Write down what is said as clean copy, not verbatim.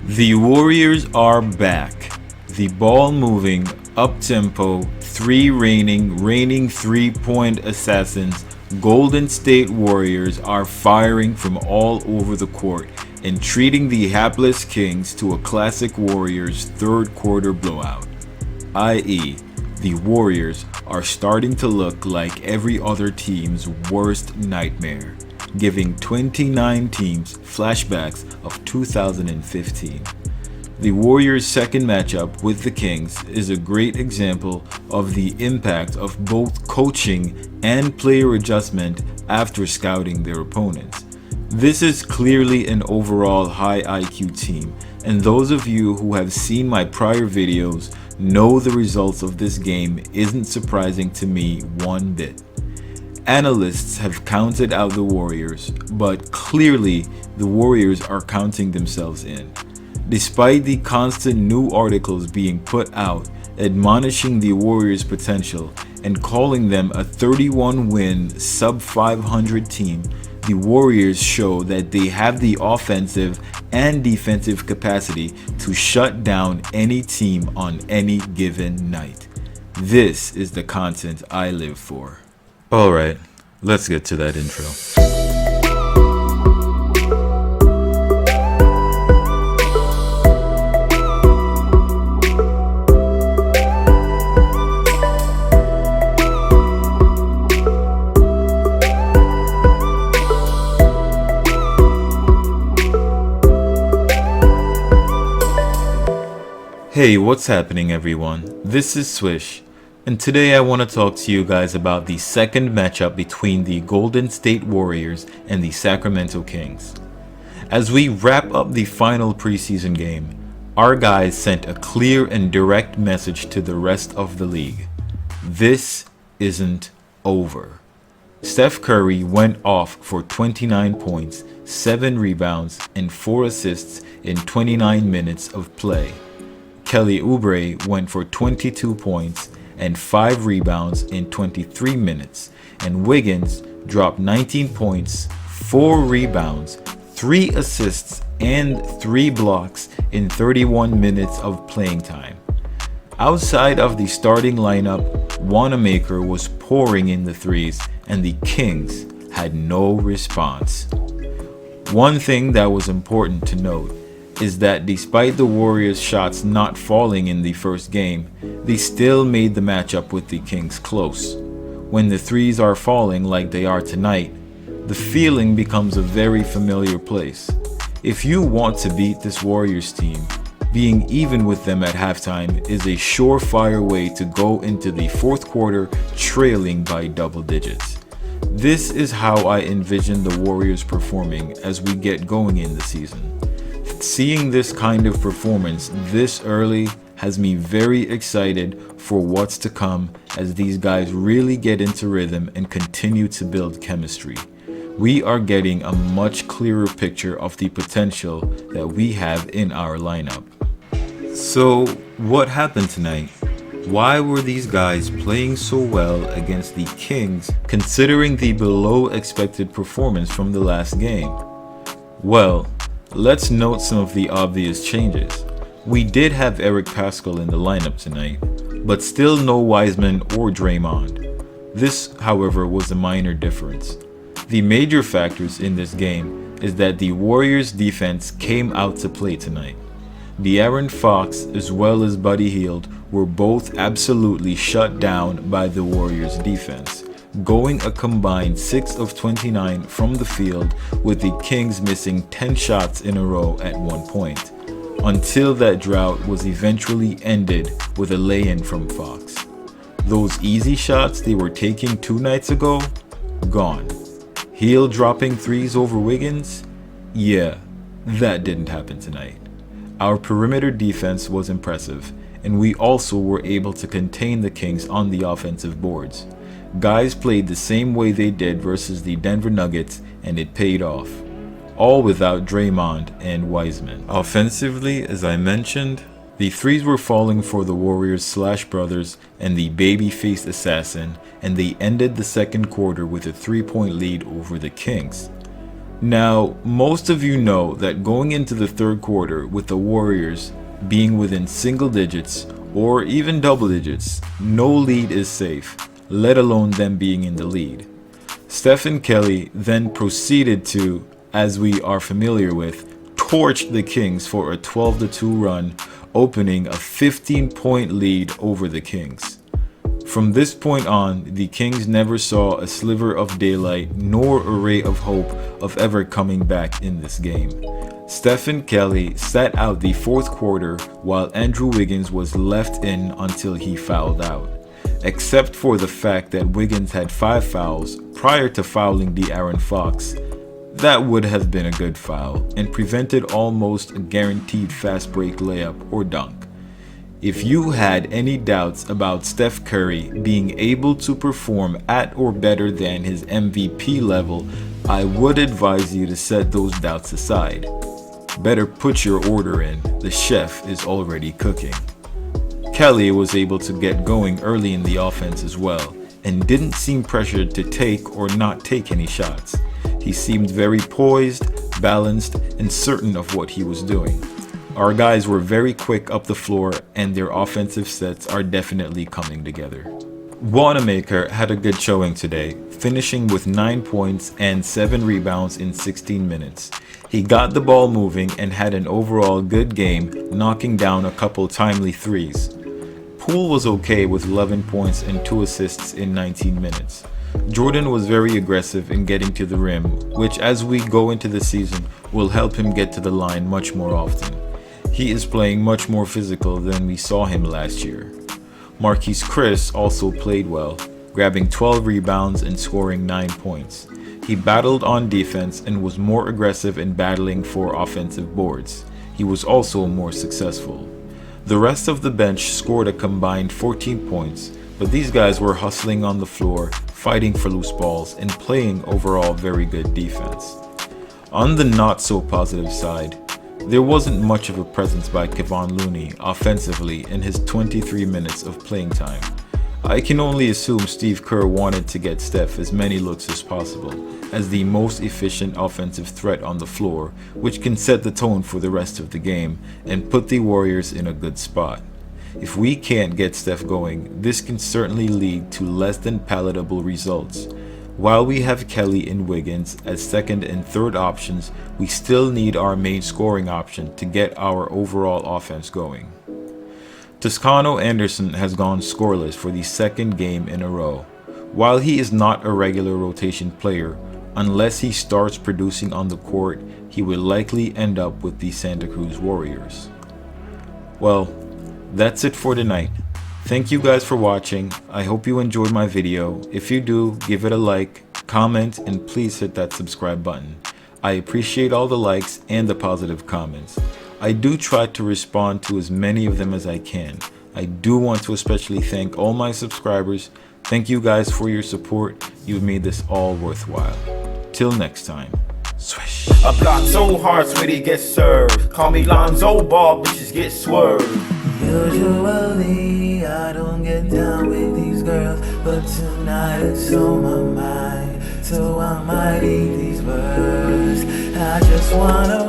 The Warriors are back. The ball moving, up-tempo, reigning 3-point assassins, Golden State Warriors are firing from all over the court and treating the hapless Kings to a classic Warriors third quarter blowout. I.e., the Warriors are starting to look like every other team's worst nightmare, giving 29 teams flashbacks of 2015. The Warriors' second matchup with the Kings is a great example of the impact of both coaching and player adjustment after scouting their opponents. This is clearly an overall high IQ team, and those of you who have seen my prior videos know the results of this game isn't surprising to me one bit. Analysts have counted out the Warriors, but clearly the Warriors are counting themselves in. Despite the constant new articles being put out admonishing the Warriors' potential and calling them a 31-win sub-500 team, the Warriors show that they have the offensive and defensive capacity to shut down any team on any given night. This is the content I live for. Alright, let's get to that intro. Hey, what's happening everyone? This is Swish, and today I want to talk to you guys about the second matchup between the Golden State Warriors and the Sacramento Kings. As we wrap up the final preseason game, our guys sent a clear and direct message to the rest of the league. This isn't over. Steph Curry went off for 29 points, 7 rebounds, and 4 assists in 29 minutes of play. Kelly Oubre went for 22 points and 5 rebounds in 23 minutes, and Wiggins dropped 19 points, 4 rebounds, 3 assists, and 3 blocks in 31 minutes of playing time. Outside of the starting lineup, Wanamaker was pouring in the threes, and the Kings had no response. One thing that was important to note is that despite the Warriors' shots not falling in the first game, they still made the matchup with the Kings close. When the threes are falling like they are tonight, the feeling becomes a very familiar place. If you want to beat this Warriors team, being even with them at halftime is a surefire way to go into the fourth quarter trailing by double digits. This is how I envision the Warriors performing as we get going in the season. Seeing this kind of performance this early has me very excited for what's to come as these guys really get into rhythm and continue to build chemistry. We are getting a much clearer picture of the potential that we have in our lineup. So, what happened tonight? Why were these guys playing so well against the Kings considering the below expected performance from the last game? Well, let's note some of the obvious changes. We did have Eric Paschall in the lineup tonight, but still no Wiseman or Draymond. This, however, was a minor difference. The major factors in this game is that the Warriors' defense came out to play tonight. De'Aaron Fox as well as Buddy Hield were both absolutely shut down by the Warriors' defense, going a combined 6 of 29 from the field, with the Kings missing 10 shots in a row at one point, until that drought was eventually ended with a lay-in from Fox. Those easy shots they were taking 2 nights ago? Gone. Hield dropping threes over Wiggins? Yeah, that didn't happen tonight. Our perimeter defense was impressive, and we also were able to contain the Kings on the offensive boards. Guys played the same way they did versus the Denver Nuggets, and it paid off. All without Draymond and Wiseman. Offensively, as I mentioned, the threes were falling for the Warriors Slash Brothers and the baby-faced assassin, and they ended the second quarter with a 3-point lead over the Kings. Now, most of you know that going into the third quarter with the Warriors being within single digits or even double digits, no lead is safe, let alone them being in the lead. Steph and Kelly then proceeded to, as we are familiar with, torch the Kings for a 12-2 run, opening a 15-point lead over the Kings. From this point on, the Kings never saw a sliver of daylight nor a ray of hope of ever coming back in this game. Steph and Kelly sat out the fourth quarter while Andrew Wiggins was left in until he fouled out. Except for the fact that Wiggins had 5 fouls prior to fouling De'Aaron Fox, that would have been a good foul and prevented almost a guaranteed fast break layup or dunk. If you had any doubts about Steph Curry being able to perform at or better than his MVP level, I would advise you to set those doubts aside. Better put your order in, the chef is already cooking. Kelly was able to get going early in the offense as well, and didn't seem pressured to take or not take any shots. He seemed very poised, balanced, and certain of what he was doing. Our guys were very quick up the floor, and their offensive sets are definitely coming together. Wanamaker had a good showing today, finishing with 9 points and 7 rebounds in 16 minutes. He got the ball moving and had an overall good game, knocking down a couple timely threes. Poole was okay with 11 points and 2 assists in 19 minutes. Jordan was very aggressive in getting to the rim, which as we go into the season will help him get to the line much more often. He is playing much more physical than we saw him last year. Marquise Chris also played well, grabbing 12 rebounds and scoring 9 points. He battled on defense and was more aggressive in battling for offensive boards. He was also more successful. The rest of the bench scored a combined 14 points, but these guys were hustling on the floor, fighting for loose balls, and playing overall very good defense. On the not so positive side, there wasn't much of a presence by Kevon Looney offensively in his 23 minutes of playing time. I can only assume Steve Kerr wanted to get Steph as many looks as possible, as the most efficient offensive threat on the floor, which can set the tone for the rest of the game and put the Warriors in a good spot. If we can't get Steph going, this can certainly lead to less than palatable results. While we have Kelly and Wiggins as second and third options, we still need our main scoring option to get our overall offense going. Toscano Anderson has gone scoreless for the second game in a row. While he is not a regular rotation player, unless he starts producing on the court, he will likely end up with the Santa Cruz Warriors. Well, that's it for tonight. Thank you guys for watching. I hope you enjoyed my video. If you do, give it a like, comment, and please hit that subscribe button. I appreciate all the likes and the positive comments. I do try to respond to as many of them as I can. I do want to especially thank all my subscribers. Thank you guys for your support. You've made this all worthwhile. Till next time. Swish. A block so hard, sweetie get served. Call me Lonzo Ball, bitches get swerved. Usually I don't get down with these girls, but tonight it's on my mind, so I might eat these words. I just wanna